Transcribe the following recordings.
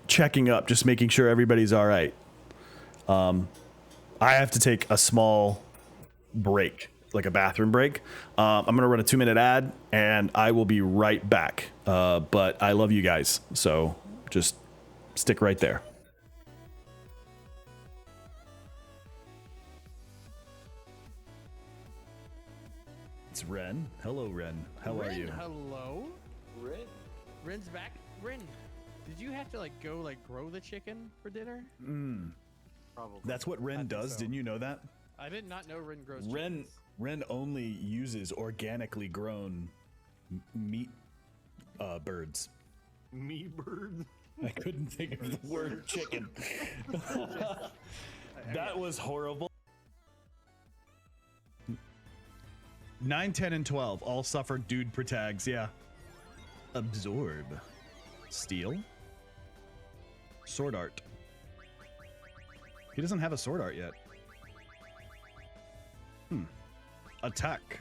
checking up, just making sure everybody's all right. I have to take a small break, like a bathroom break. I'm going to run a 2-minute ad and I will be right back. But I love you guys. So just stick right there. It's Ren. Hello, Ren. How are you? Hello? Ren? Ren's back. Ren, did you have to go grow the chicken for dinner? Probably. That's what Ren does. so. Didn't you know that? I did not know Ren grows Ren chickens. Ren only uses organically grown meat birds. Me bird? I couldn't think of the word chicken. That was horrible. 9, 10, and 12 all suffered dude protags, yeah. Absorb. Steal. Sword art. He doesn't have a sword art yet. Attack.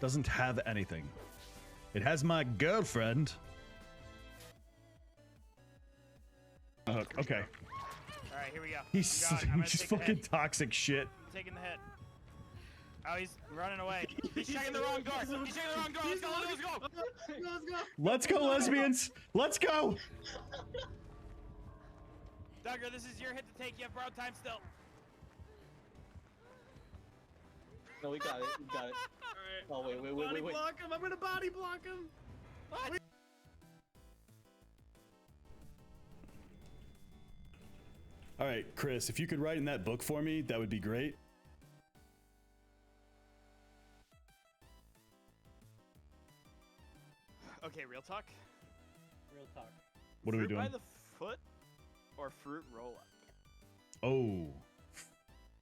Doesn't have anything. It has my girlfriend. Okay. Alright, here we go. He's just fucking toxic shit. I'm taking the hit. Oh, he's running away. He's checking the wrong door. He's checking the wrong door. Let's go. Let's go, lesbians. Let's go. Duggar, this is your hit to take. You have borrowed time still. No, we got it. We got it. Alright. Oh, wait. Block him. I'm gonna body block him. What? All right, Chris, if you could write in that book for me, that would be great. Okay, real talk. Real talk. What are we Fruit doing? by the foot or fruit roll up? Oh.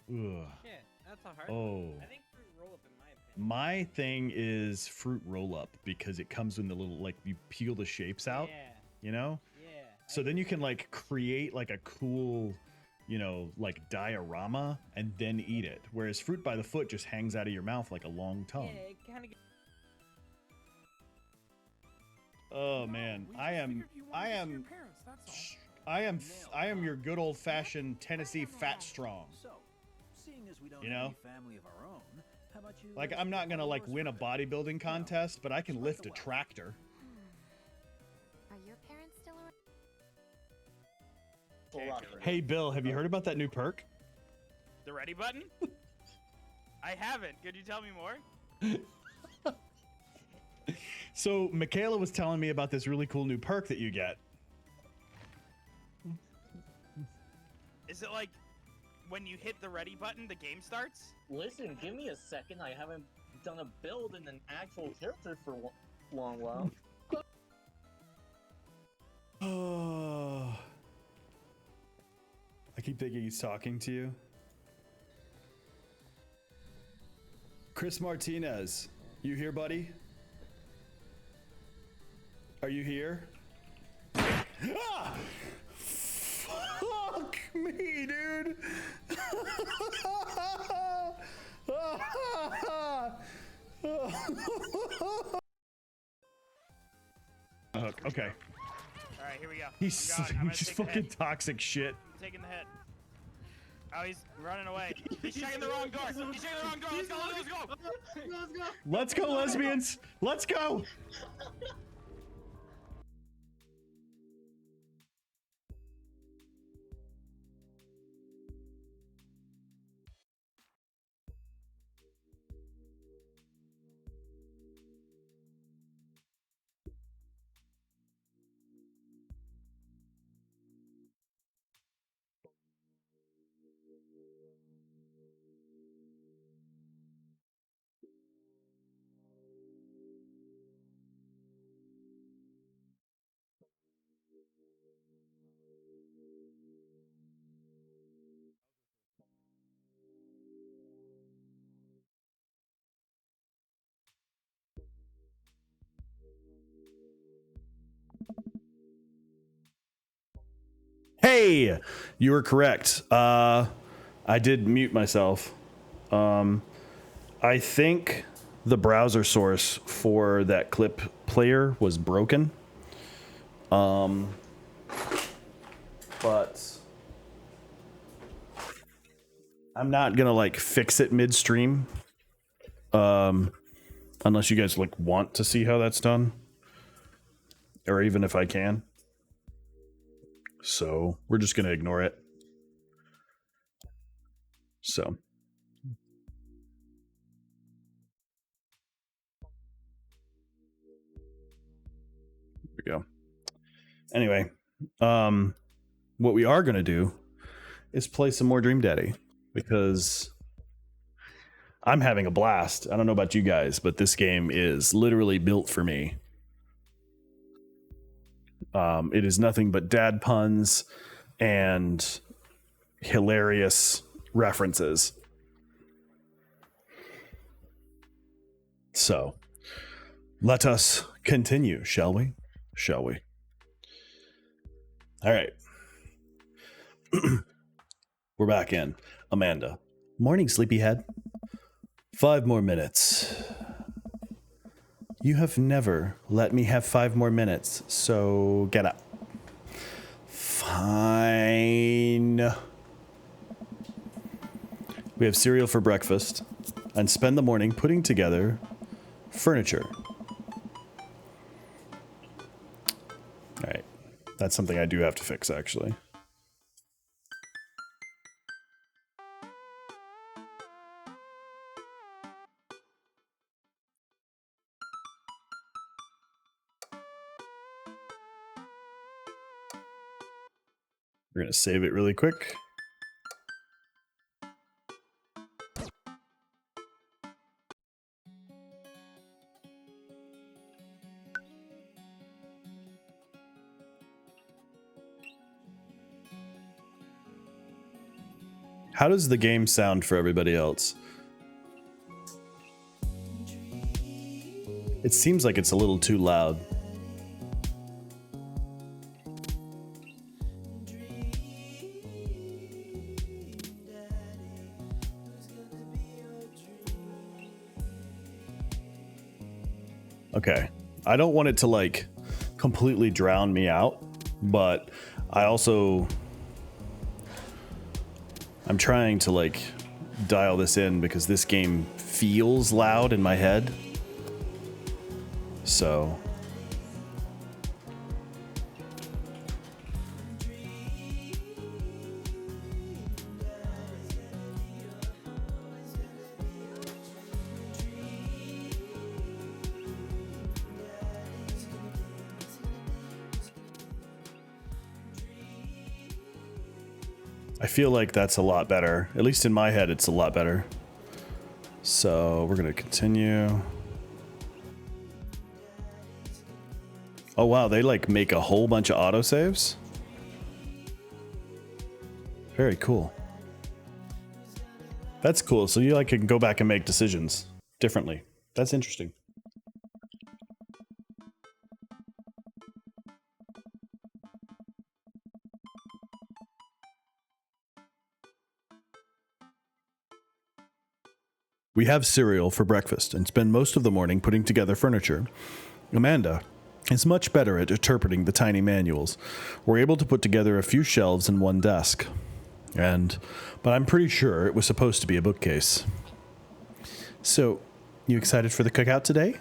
Ugh. Shit, that's a hard Oh. one. I think fruit roll up in my opinion. My thing is fruit roll up because it comes in the little, like, you peel the shapes out, Yeah. you know? Yeah. So then you can create a cool, diorama and then eat it. Whereas fruit by the foot just hangs out of your mouth like a long tongue. Yeah, it kind of. Oh man, I am your good old fashioned Tennessee fat strong. So, seeing as we don't You have know? any family of our own, how about you I'm not gonna win a bodybuilding contest, but I can lift a tractor. Are your parents still around? Full rock. Hey Bill, have you heard about that new perk? The ready button? I haven't. Could you tell me more? So Michaela was telling me about this really cool new perk that you get. Is it like when you hit the ready button, the game starts? Listen, give me a second. I haven't done a build in an actual character for a long while. Oh. I keep thinking he's talking to you. Chris Martinez, you here, buddy? Are you here? Ah! Fuck me, dude! Okay. Alright, here we go. He's I'm gonna just take the fucking hit. toxic shit. I'm taking the hit. Oh, he's running away. He's checking the wrong door. He's checking the wrong door. Let's go. Let's go, lesbians! Let's go! Hey, you were correct. I did mute myself. I think the browser source for that clip player was broken. but I'm not gonna like fix it midstream. Unless you guys like want to see how that's done, or even if I can. So we're just gonna ignore it. So. There we go. Anyway, what we are gonna do is play some more Dream Daddy because I'm having a blast. I don't know about you guys, but this game is literally built for me. It is nothing but dad puns and hilarious references. So, let us continue, shall we? Shall we? All right. We're back in. Amanda. Morning, sleepyhead. 5 more minutes. You have never let me have 5 more minutes, so get up. Fine. We have cereal for breakfast and spend the morning putting together furniture. All right. That's something I do have to fix, actually. We're going to save it really quick. How does the game sound for everybody else? It seems like it's a little too loud. Okay. I don't want it to like completely drown me out, but I'm trying to like dial this in because this game feels loud in my head. So I feel like that's a lot better. At least in my head, it's a lot better. So we're going to continue. Oh, wow. They like make a whole bunch of autosaves. Very cool. That's cool. So you like can go back and make decisions differently. That's interesting. We have cereal for breakfast and spend most of the morning putting together furniture. Amanda is much better at interpreting the tiny manuals. We're able to put together a few shelves and one desk. But I'm pretty sure it was supposed to be a bookcase. So, you excited for the cookout today?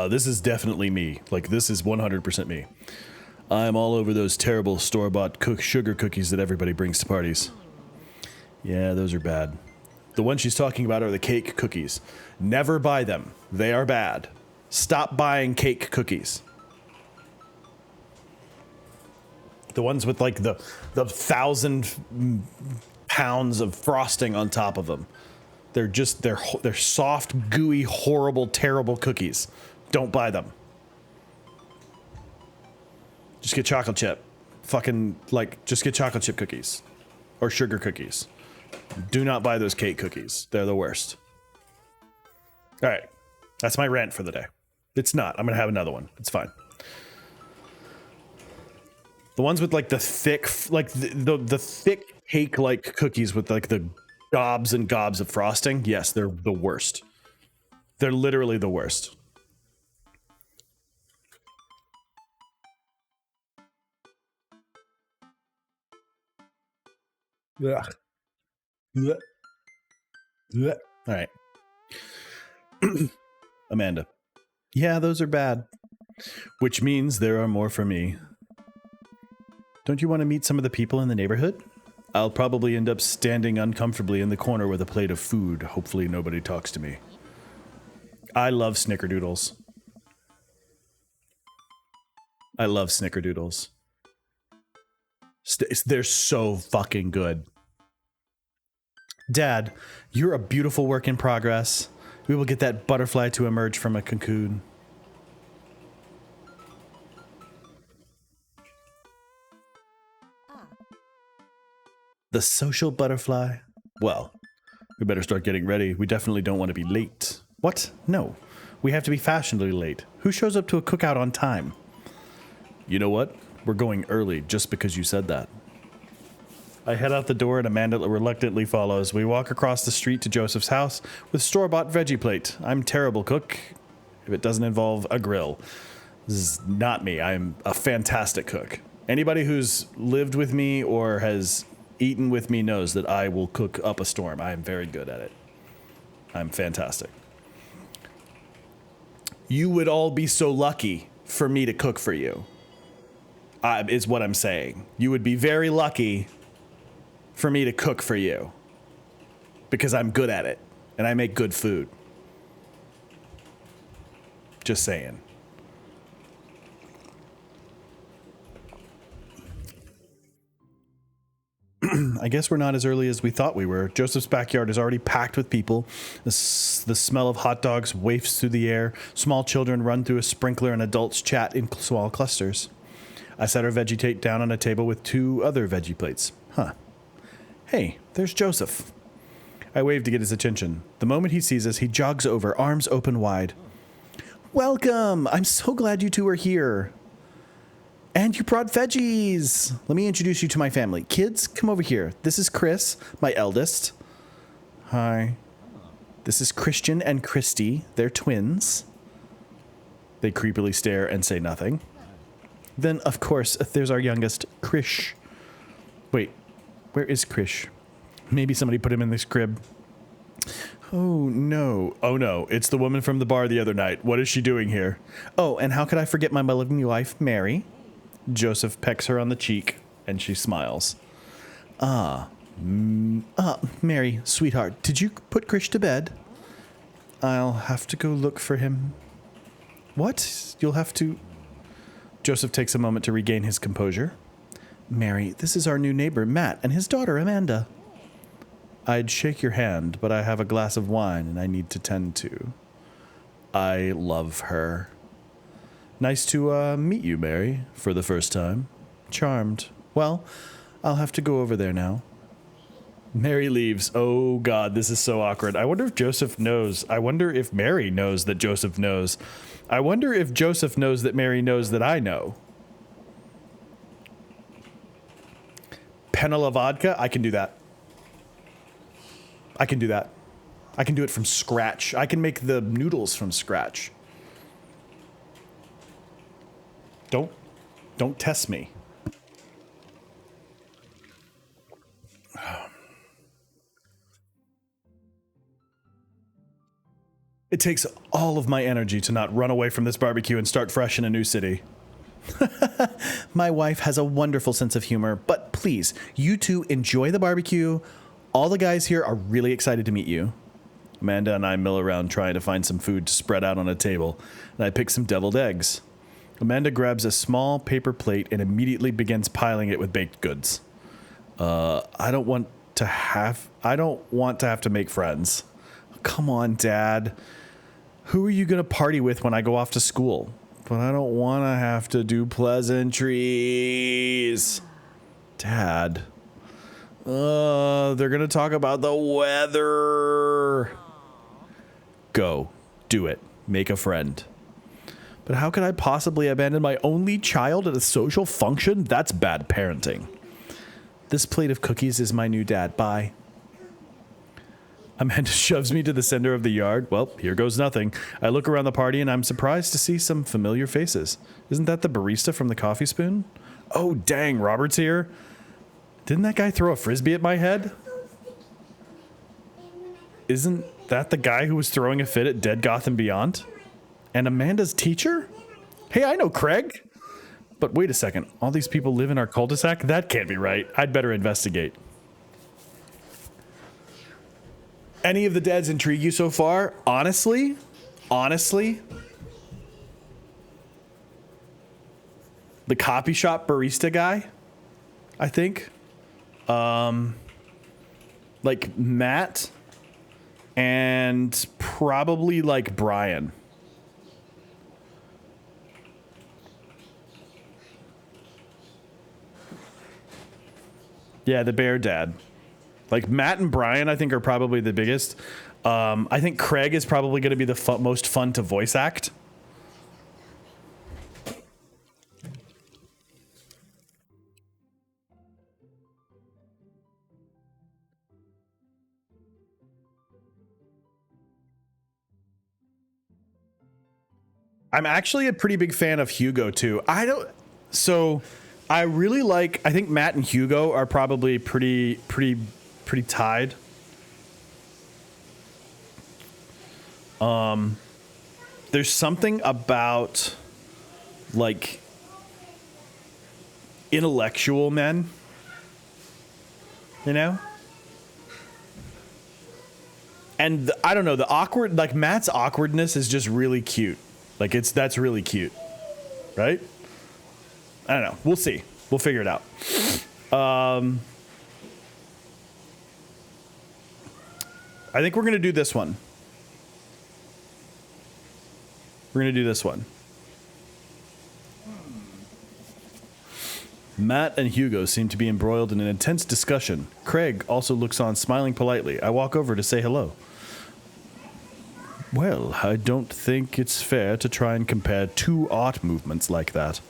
This is definitely me. Like, this is 100% me. I'm all over those terrible store-bought sugar cookies that everybody brings to parties. Yeah, those are bad. The ones she's talking about are the cake cookies. Never buy them. They are bad. Stop buying cake cookies. The ones with like the 1,000 pounds of frosting on top of them. They're soft, gooey, horrible, terrible cookies. Don't buy them. Just get chocolate chip. Just get chocolate chip cookies. Or sugar cookies. Do not buy those cake cookies. They're the worst. Alright. That's my rant for the day. It's not. I'm going to have another one. It's fine. The ones with like the thick, like the thick cake-like cookies with like the gobs and gobs of frosting. Yes, they're the worst. They're literally the worst. Ugh. Ugh. Ugh. All right. Amanda. Yeah, those are bad. Which means there are more for me. Don't you want to meet some of the people in the neighborhood? I'll probably end up standing uncomfortably in the corner with a plate of food. Hopefully nobody talks to me. I love snickerdoodles. I love snickerdoodles. They're so fucking good. Dad, you're a beautiful work in progress. We will get that butterfly to emerge from a cocoon. The social butterfly? Well, we better start getting ready. We definitely don't want to be late. What? No. We have to be fashionably late. Who shows up to a cookout on time? You know what? We're going early just because you said that. I head out the door and Amanda reluctantly follows. We walk across the street to Joseph's house with store-bought veggie plate. I'm terrible cook if it doesn't involve a grill. This is not me. I'm a fantastic cook. Anybody who's lived with me or has eaten with me knows that I will cook up a storm. I am very good at it. I'm fantastic. You would all be so lucky for me to cook for you. Is what I'm saying. You would be very lucky for me to cook for you. Because I'm good at it. And I make good food. Just saying. I guess we're not as early as we thought we were. Joseph's backyard is already packed with people. The smell of hot dogs wafts through the air. Small children run through a sprinkler and adults chat in small clusters. I set our veggie plate down on a table with 2 other veggie plates. Huh. Hey, there's Joseph. I wave to get his attention. The moment he sees us, he jogs over, arms open wide. Welcome! I'm so glad you two are here. And you brought veggies! Let me introduce you to my family. Kids, come over here. This is Chris, my eldest. Hi. This is Christian and Christy. They're twins. They creepily stare and say nothing. Then, of course, there's our youngest, Krish. Wait, where is Krish? Maybe somebody put him in this crib. Oh, no. Oh, no. It's the woman from the bar the other night. What is she doing here? Oh, and how could I forget my lovely wife, Mary? Joseph pecks her on the cheek, and she smiles. Mary, sweetheart, did you put Krish to bed? I'll have to go look for him. What? You'll have to... Joseph takes a moment to regain his composure. Mary, this is our new neighbor, Matt, and his daughter, Amanda. I'd shake your hand, but I have a glass of wine and I need to tend to. I love her. Nice to meet you, Mary, for the first time. Charmed. Well, I'll have to go over there now. Mary leaves. Oh, God, this is so awkward. I wonder if Joseph knows. I wonder if Mary knows that Joseph knows. I wonder if Joseph knows that Mary knows that I know. Penala vodka? I can do that. I can do that. I can do it from scratch. I can make the noodles from scratch. Don't test me. It takes all of my energy to not run away from this barbecue and start fresh in a new city. My wife has a wonderful sense of humor, but please, you two enjoy the barbecue. All the guys here are really excited to meet you. Amanda and I mill around trying to find some food to spread out on a table, and I pick some deviled eggs. Amanda grabs a small paper plate and immediately begins piling it with baked goods. I don't want to have to make friends. Come on, Dad. Who are you going to party with when I go off to school? But I don't want to have to do pleasantries. Dad. They're going to talk about the weather. Go. Do it. Make a friend. But how could I possibly abandon my only child at a social function? That's bad parenting. This plate of cookies is my new dad. Bye. Amanda shoves me to the center of the yard. Well, here goes nothing. I look around the party and I'm surprised to see some familiar faces. Isn't that the barista from the Coffee Spoon? Oh, dang, Robert's here. Didn't that guy throw a frisbee at my head? Isn't that the guy who was throwing a fit at Dead Gotham Beyond? And Amanda's teacher? Hey, I know Craig. But wait a second. All these people live in our cul-de-sac? That can't be right. I'd better investigate. Any of the dads intrigue you so far? Honestly? The copy shop barista guy, I think. Like Matt and probably like Brian. Yeah, the bear dad. Like Matt and Brian, I think, are probably the biggest. I think Craig is probably going to be the most fun to voice act. I'm actually a pretty big fan of Hugo too. I really like, I think Matt and Hugo are probably pretty tied. There's something about like intellectual men, you know? And I don't know, the awkward, like Matt's awkwardness is just really cute. Like that's really cute, right? I don't know. We'll see. We'll figure it out. I think we're going to do this one. We're going to do this one. Matt and Hugo seem to be embroiled in an intense discussion. Craig also looks on, smiling politely. I walk over to say hello. Well, I don't think it's fair to try and compare two art movements like that.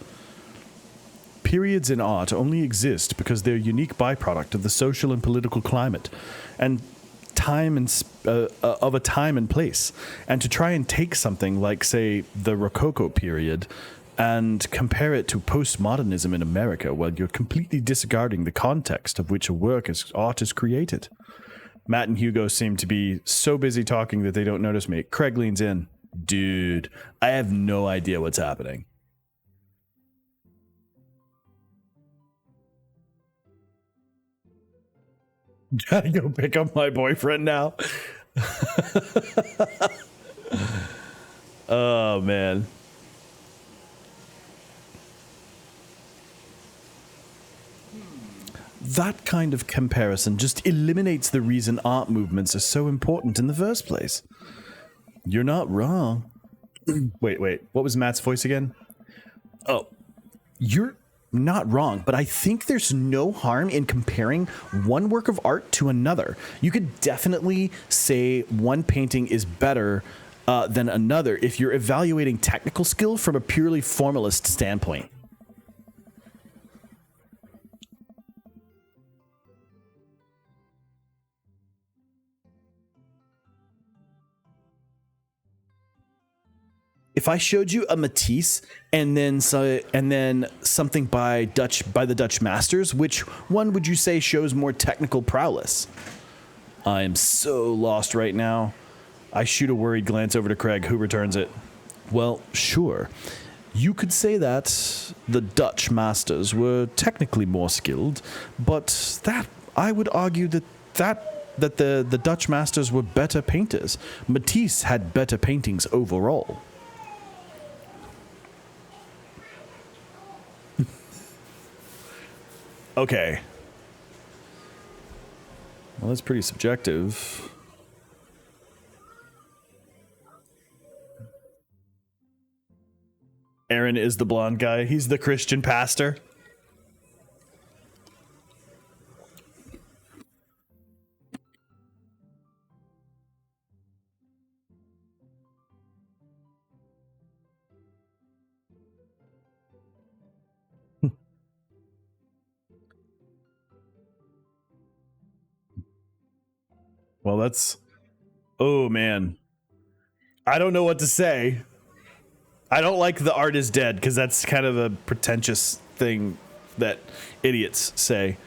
Periods in art only exist because they're a unique byproduct of the social and political climate and of a time and place. And to try and take something like, say, the Rococo period and compare it to postmodernism in America, well, you're completely disregarding the context of which a work as art is created. Matt and Hugo seem to be so busy talking that they don't notice me. Craig leans in. Dude, I have no idea what's happening. Gotta go pick up my boyfriend now. Oh, man. That kind of comparison just eliminates the reason art movements are so important in the first place. You're not wrong. Wait. What was Matt's voice again? Oh, you're not wrong, but I think there's no harm in comparing one work of art to another. You could definitely say one painting is better than another if you're evaluating technical skill from a purely formalist standpoint. If I showed you a Matisse and then something by the Dutch masters, which one would you say shows more technical prowess? I am so lost right now. I shoot a worried glance over to Craig, who returns it. Well, sure. You could say that the Dutch masters were technically more skilled, but that I would argue that the Dutch masters were better painters. Matisse had better paintings overall. Okay. Well, that's pretty subjective. Aaron is the blonde guy. He's the Christian pastor. Well, that's... Oh, man. I don't know what to say. I don't like the art is dead, because that's kind of a pretentious thing that idiots say.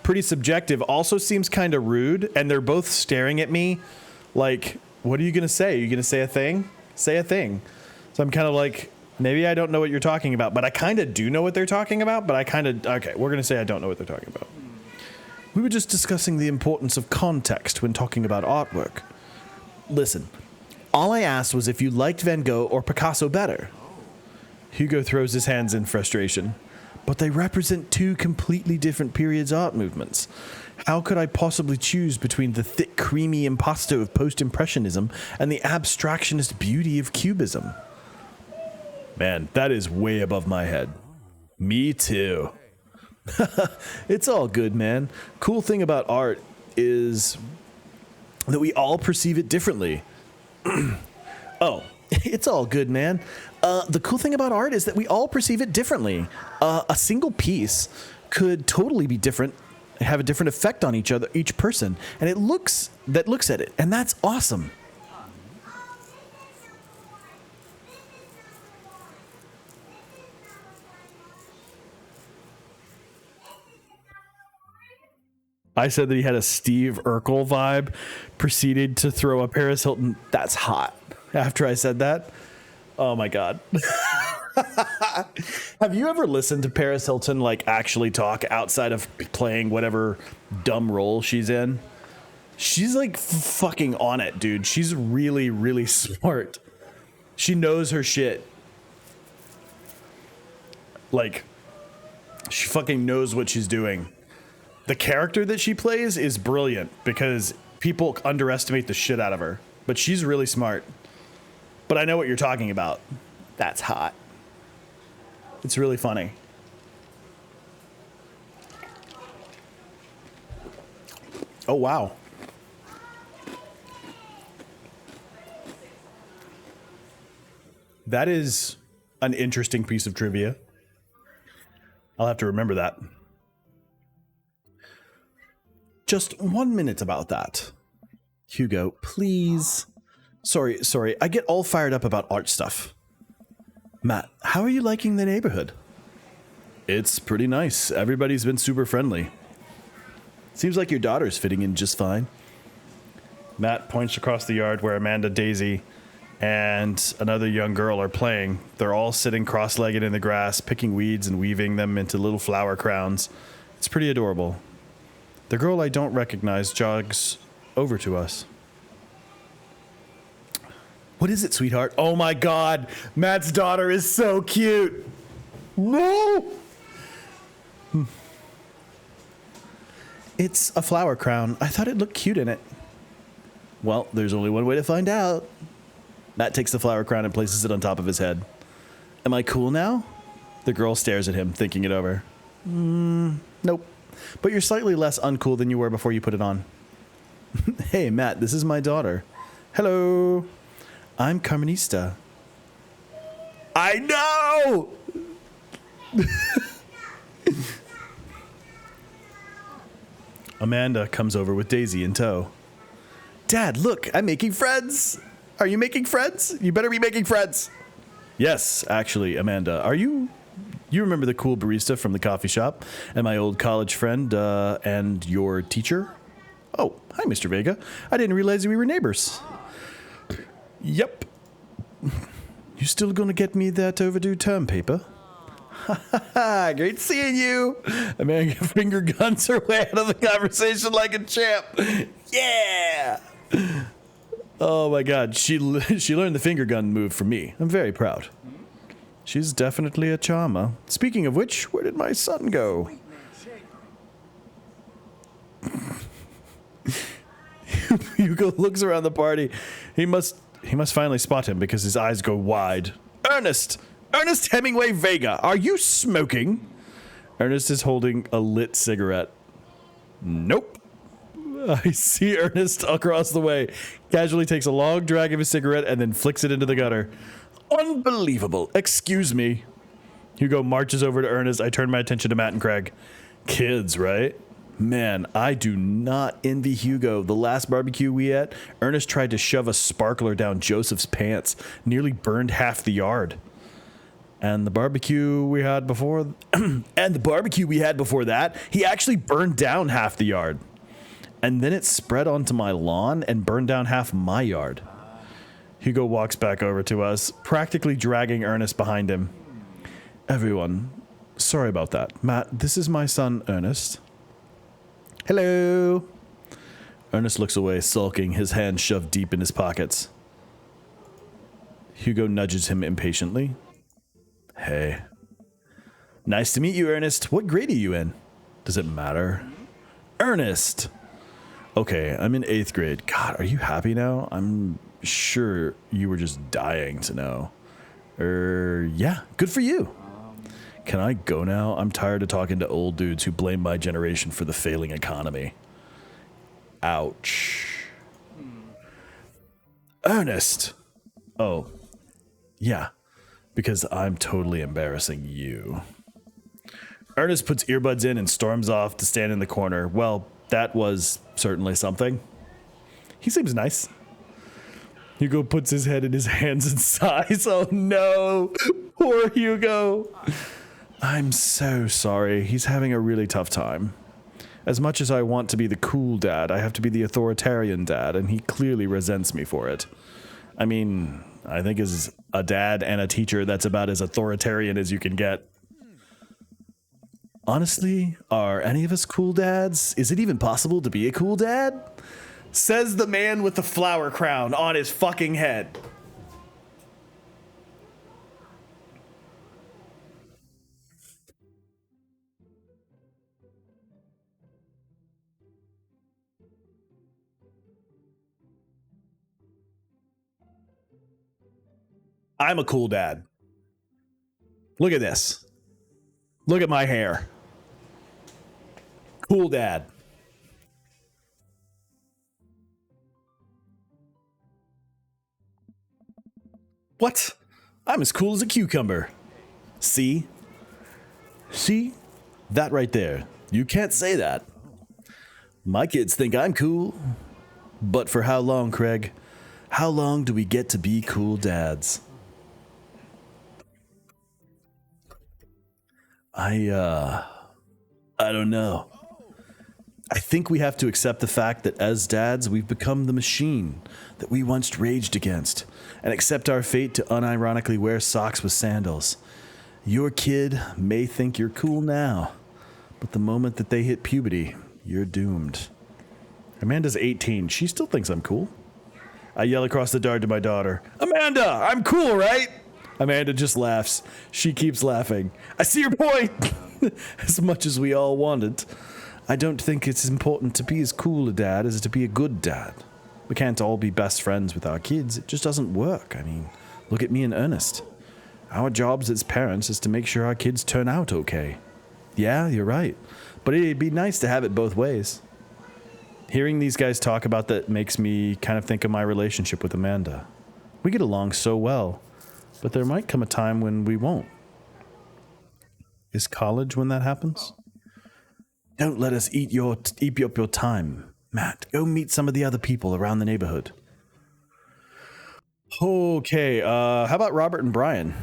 pretty subjective, also seems kind of rude, and they're both staring at me like, what are you going to say? Are you going to say a thing? Say a thing. So I'm kind of like, maybe I don't know what you're talking about, but I kind of do know what they're talking about, but okay, we're going to say I don't know what they're talking about. We were just discussing the importance of context when talking about artwork. Listen, all I asked was if you liked Van Gogh or Picasso better. Hugo throws his hands in frustration. But they represent two completely different periods art movements. How could I possibly choose between the thick, creamy impasto of post-impressionism and the abstractionist beauty of cubism? Man, that is way above my head. Me too. It's all good, man. Cool thing about art is that we all perceive it differently. Oh, it's all good, man. The cool thing about art is that we all perceive it differently. A single piece could totally be different, have a different effect on each person, and looks at it, and that's awesome. I said that he had a Steve Urkel vibe, proceeded to throw a Paris Hilton, that's hot, after I said that. Oh my God. Have you ever listened to Paris Hilton like actually talk outside of playing whatever dumb role she's in? She's like fucking on it, dude. She's really, really smart. She knows her shit. Like, she fucking knows what she's doing. The character that she plays is brilliant because people underestimate the shit out of her. But she's really smart. But I know what you're talking about. That's hot. It's really funny. Oh, wow. That is an interesting piece of trivia. I'll have to remember that. Just 1 minute about that. Hugo, please. Sorry. I get all fired up about art stuff. Matt, how are you liking the neighborhood? It's pretty nice. Everybody's been super friendly. Seems like your daughter's fitting in just fine. Matt points across the yard where Amanda, Daisy, and another young girl are playing. They're all sitting cross-legged in the grass, picking weeds and weaving them into little flower crowns. It's pretty adorable. The girl I don't recognize jogs over to us. What is it, sweetheart? Oh my God, Matt's daughter is so cute. No! It's a flower crown. I thought it looked cute in it. Well, there's only one way to find out. Matt takes the flower crown and places it on top of his head. Am I cool now? The girl stares at him, thinking it over. Nope. But you're slightly less uncool than you were before you put it on. Hey, Matt, this is my daughter. Hello. I'm Carmenista. I know! Amanda comes over with Daisy in tow. Dad, look, I'm making friends. Are you making friends? You better be making friends. Yes, actually, Amanda. Are you... You remember the cool barista from the coffee shop and my old college friend and your teacher? Oh, hi, Mr. Vega. I didn't realize we were neighbors. Yep. You still gonna get me that overdue term paper? Ha! Great seeing you. Amanda finger guns her way out of the conversation like a champ. Yeah. Oh my God, she learned the finger gun move from me. I'm very proud. She's definitely a charmer. Speaking of which, where did my son go? Hugo looks around the party. He must finally spot him because his eyes go wide. Ernest Hemingway Vega, are you smoking? Ernest is holding a lit cigarette. Nope. I see Ernest across the way. Casually takes a long drag of his cigarette and then flicks it into the gutter. Unbelievable. Excuse me. Hugo marches over to Ernest. I turn my attention to Matt and Craig. Kids, right? Man, I do not envy Hugo. The last barbecue we ate, Ernest tried to shove a sparkler down Joseph's pants. Nearly burned half the yard. And the barbecue we had before, that, he actually burned down half the yard. And then it spread onto my lawn and burned down half my yard. Hugo walks back over to us, practically dragging Ernest behind him. Everyone, sorry about that. Matt, this is my son, Ernest. Hello. Ernest looks away, sulking, his hands shoved deep in his pockets. Hugo nudges him impatiently. Hey. Nice to meet you, Ernest. What grade are you in? Does it matter? Ernest! Okay, I'm in 8th grade. God, are you happy now? I'm sure you were just dying to know. Yeah, good for you. Can I go now? I'm tired of talking to old dudes who blame my generation for the failing economy. Ouch. Ernest! Oh, yeah, because I'm totally embarrassing you. Ernest puts earbuds in and storms off to stand in the corner. Well, that was certainly something. He seems nice. Hugo puts his head in his hands and sighs. Oh no, poor Hugo. I'm so sorry. He's having a really tough time. As much as I want to be the cool dad, I have to be the authoritarian dad, and he clearly resents me for it. I mean, I think as a dad and a teacher, that's about as authoritarian as you can get. Honestly, are any of us cool dads? Is it even possible to be a cool dad? Says the man with the flower crown on his fucking head. I'm a cool dad. Look at this. Look at my hair. Cool dad. What? I'm as cool as a cucumber. See? See? That right there. You can't say that. My kids think I'm cool. But for how long, Craig? How long do we get to be cool dads? I don't know. I think we have to accept the fact that as dads, we've become the machine that we once raged against, and accept our fate to unironically wear socks with sandals. Your kid may think you're cool now, but the moment that they hit puberty, you're doomed. Amanda's 18. She still thinks I'm cool. I yell across the yard to my daughter, Amanda, I'm cool, right? Amanda just laughs. She keeps laughing. I see your point. As much as we all wanted. I don't think it's important to be as cool a dad as to be a good dad. We can't all be best friends with our kids. It just doesn't work. I mean, look at me and Ernest. Our jobs as parents is to make sure our kids turn out okay. Yeah, you're right. But it'd be nice to have it both ways. Hearing these guys talk about that makes me kind of think of my relationship with Amanda. We get along so well. But there might come a time when we won't. Is college when that happens? Don't let us eat up your time. Matt, go meet some of the other people around the neighborhood. Okay, how about Robert and Brian?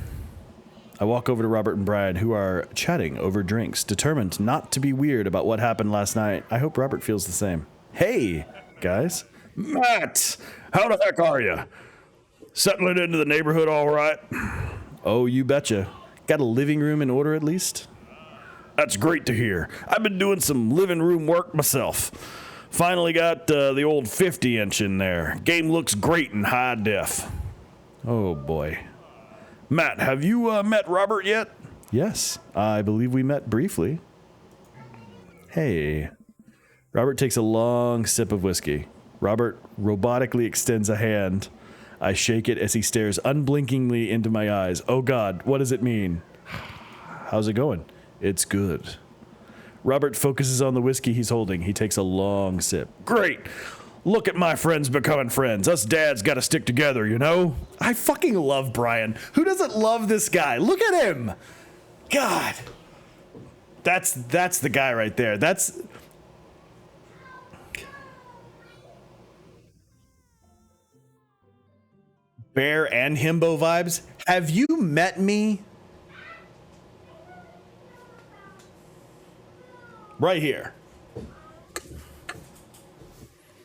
I walk over to Robert and Brian, who are chatting over drinks, determined not to be weird about what happened last night. I hope Robert feels the same. Hey, guys. Matt, how the heck are you? Settling into the neighborhood all right? Oh, you betcha. Got a living room in order at least? That's great to hear. I've been doing some living room work myself. Finally got the old 50-inch in there. Game looks great in high def. Oh, boy. Matt, have you met Robert yet? Yes, I believe we met briefly. Hey. Robert takes a long sip of whiskey. Robert robotically extends a hand. I shake it as he stares unblinkingly into my eyes. Oh God, what does it mean? How's it going? It's good. Robert focuses on the whiskey he's holding. He takes a long sip. Great. Look at my friends becoming friends. Us dads gotta stick together, you know? I fucking love Brian. Who doesn't love this guy? Look at him. God. That's the guy right there. That's... Bear and Himbo vibes. Have you met me? Right here.